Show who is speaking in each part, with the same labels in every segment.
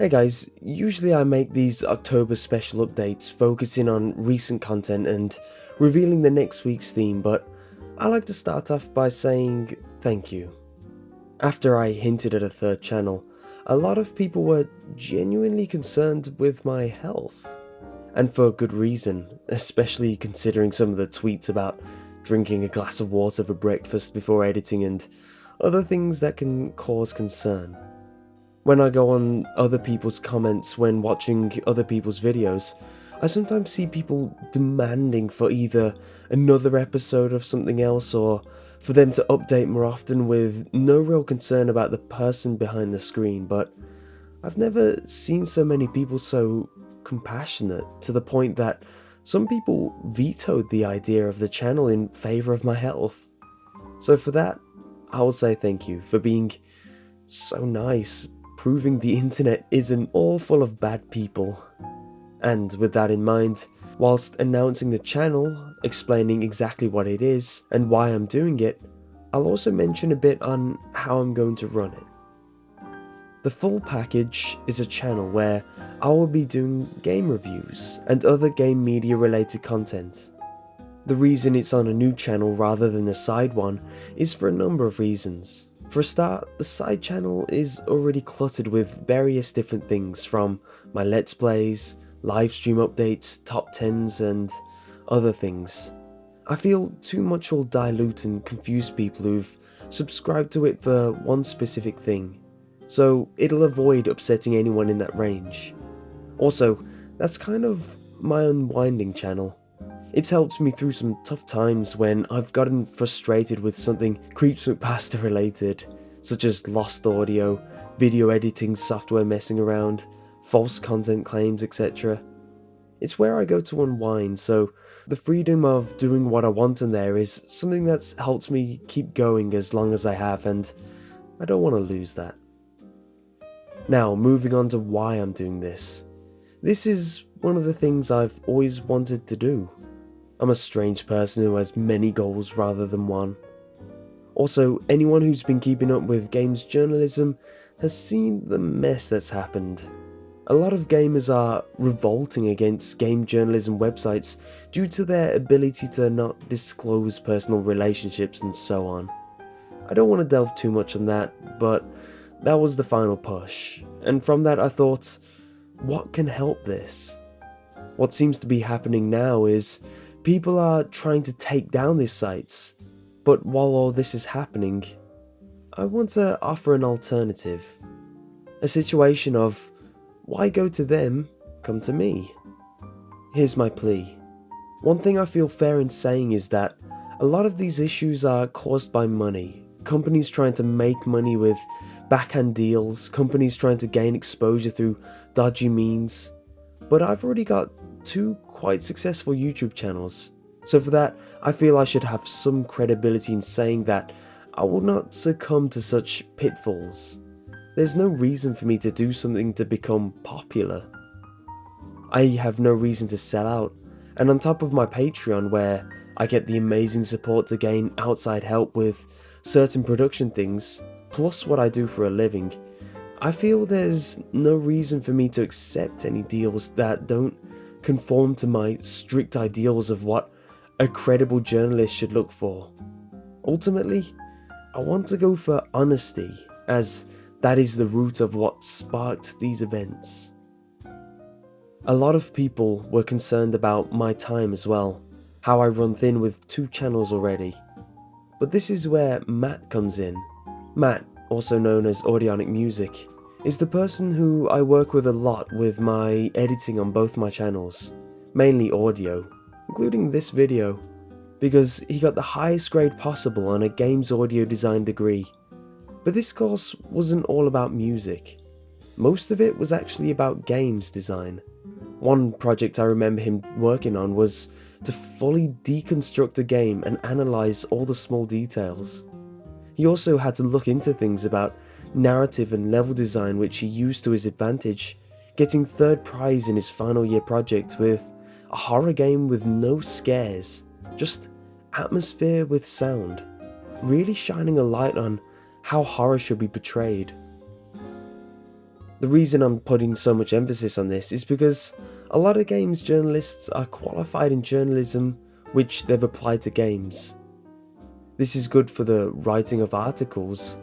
Speaker 1: Hey guys, usually I make these October special updates focusing on recent content and revealing the next week's theme, but I like to start off by saying thank you. After I hinted at a third channel, a lot of people were genuinely concerned with my health. And for good reason, especially considering some of the tweets about drinking a glass of water for breakfast before editing and other things that can cause concern. When I go on other people's comments when watching other people's videos, I sometimes see people demanding for either another episode of something else or for them to update more often with no real concern about the person behind the screen, but I've never seen so many people so compassionate to the point that some people vetoed the idea of the channel in favour of my health. So for that, I will say thank you for being so nice, proving the internet isn't all full of bad people. And with that in mind, whilst announcing the channel, explaining exactly what it is and why I'm doing it, I'll also mention a bit on how I'm going to run it. The full package is a channel where I will be doing game reviews and other game media related content. The reason it's on a new channel rather than a side one is for a number of reasons. For a start, the side channel is already cluttered with various different things from my Let's Plays, livestream updates, top 10s and other things. I feel too much will dilute and confuse people who've subscribed to it for one specific thing, so it'll avoid upsetting anyone in that range. Also, that's kind of my unwinding channel. It's helped me through some tough times when I've gotten frustrated with something CreepsMcPasta related, such as lost audio, video editing software messing around, false content claims, etc. It's where I go to unwind, so the freedom of doing what I want in there is something that's helped me keep going as long as I have, and I don't want to lose that. Now, moving on to why I'm doing this. This is one of the things I've always wanted to do. I'm a strange person who has many goals rather than one. Also, anyone who's been keeping up with games journalism has seen the mess that's happened. A lot of gamers are revolting against game journalism websites due to their ability to not disclose personal relationships and so on. I don't want to delve too much on that, but that was the final push, and from that I thought, what can help this? What seems to be happening now is people are trying to take down these sites, but while all this is happening, I want to offer an alternative. A situation of, why go to them, come to me? Here's my plea. One thing I feel fair in saying is that a lot of these issues are caused by money. Companies trying to make money with backhand deals, companies trying to gain exposure through dodgy means. But I've already got 2 quite successful YouTube channels, so for that I feel I should have some credibility in saying that I will not succumb to such pitfalls. There's no reason for me to do something to become popular. I have no reason to sell out, and on top of my Patreon where I get the amazing support to gain outside help with certain production things, plus what I do for a living, I feel there's no reason for me to accept any deals that don't conform to my strict ideals of what a credible journalist should look for. Ultimately, I want to go for honesty, as that is the root of what sparked these events. A lot of people were concerned about my time as well, how I run thin with 2 channels already. But this is where Matt comes in. Matt, also known as Audionic Music, is the person who I work with a lot with my editing on both my channels, mainly audio, including this video, because he got the highest grade possible on a games audio design degree. But this course wasn't all about music. Most of it was actually about games design. One project I remember him working on was to fully deconstruct a game and analyze all the small details. He also had to look into things about narrative and level design, which he used to his advantage, getting 3rd prize in his final year project with a horror game with no scares, just atmosphere with sound, really shining a light on how horror should be portrayed. The reason I'm putting so much emphasis on this is because a lot of games journalists are qualified in journalism which they've applied to games. This is good for the writing of articles,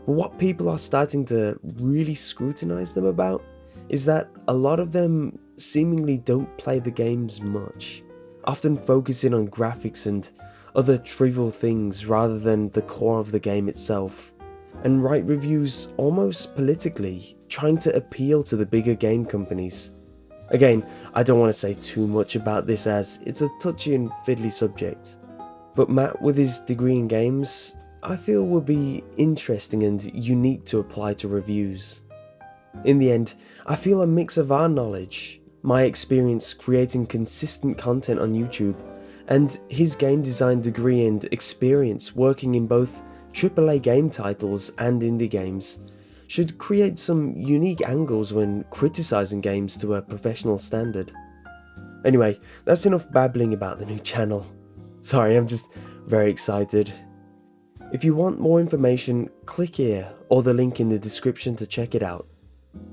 Speaker 1: but what people are starting to really scrutinize them about is that a lot of them seemingly don't play the games much, often focusing on graphics and other trivial things rather than the core of the game itself, and write reviews almost politically, trying to appeal to the bigger game companies. Again, I don't want to say too much about this as it's a touchy and fiddly subject, but Matt with his degree in games, I feel would be interesting and unique to apply to reviews. In the end, I feel a mix of our knowledge, my experience creating consistent content on YouTube, and his game design degree and experience working in both AAA game titles and indie games should create some unique angles when criticizing games to a professional standard. Anyway, that's enough babbling about the new channel. Sorry, I'm just very excited. If you want more information, click here or the link in the description to check it out.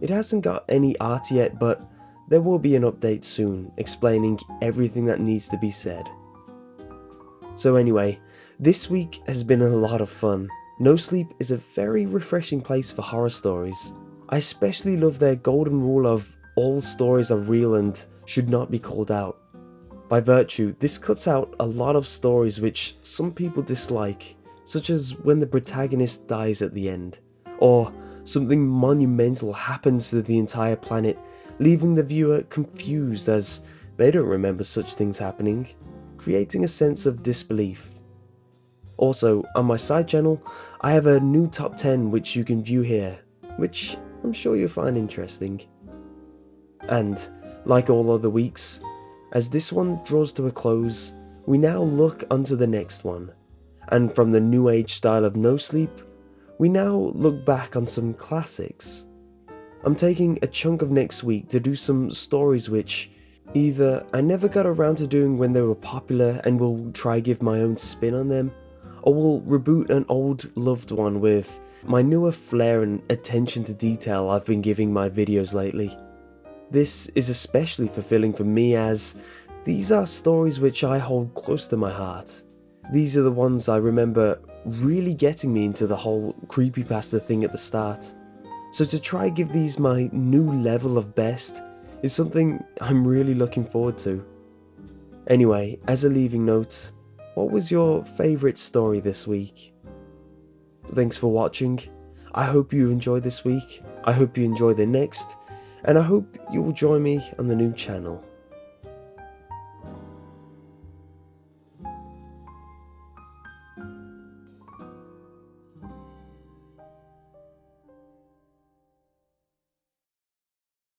Speaker 1: It hasn't got any art yet, but there will be an update soon explaining everything that needs to be said. So anyway, this week has been a lot of fun. No Sleep is a very refreshing place for horror stories. I especially love their golden rule of all stories are real and should not be called out. By virtue, this cuts out a lot of stories which some people dislike, such as when the protagonist dies at the end, or something monumental happens to the entire planet, leaving the viewer confused as they don't remember such things happening, creating a sense of disbelief. Also, on my side channel, I have a new top 10 which you can view here, which I'm sure you'll find interesting. And, like all other weeks, as this one draws to a close, we now look onto the next one, and from the new age style of No Sleep, we now look back on some classics. I'm taking a chunk of next week to do some stories which either I never got around to doing when they were popular and will try give my own spin on them, or will reboot an old loved one with my newer flair and attention to detail I've been giving my videos lately. This is especially fulfilling for me as these are stories which I hold close to my heart. These are the ones I remember really getting me into the whole creepypasta thing at the start. So to try give these my new level of best is something I'm really looking forward to. Anyway, as a leaving note, what was your favourite story this week? Thanks for watching. I hope you enjoyed this week, I hope you enjoy the next, and I hope you will join me on the new channel.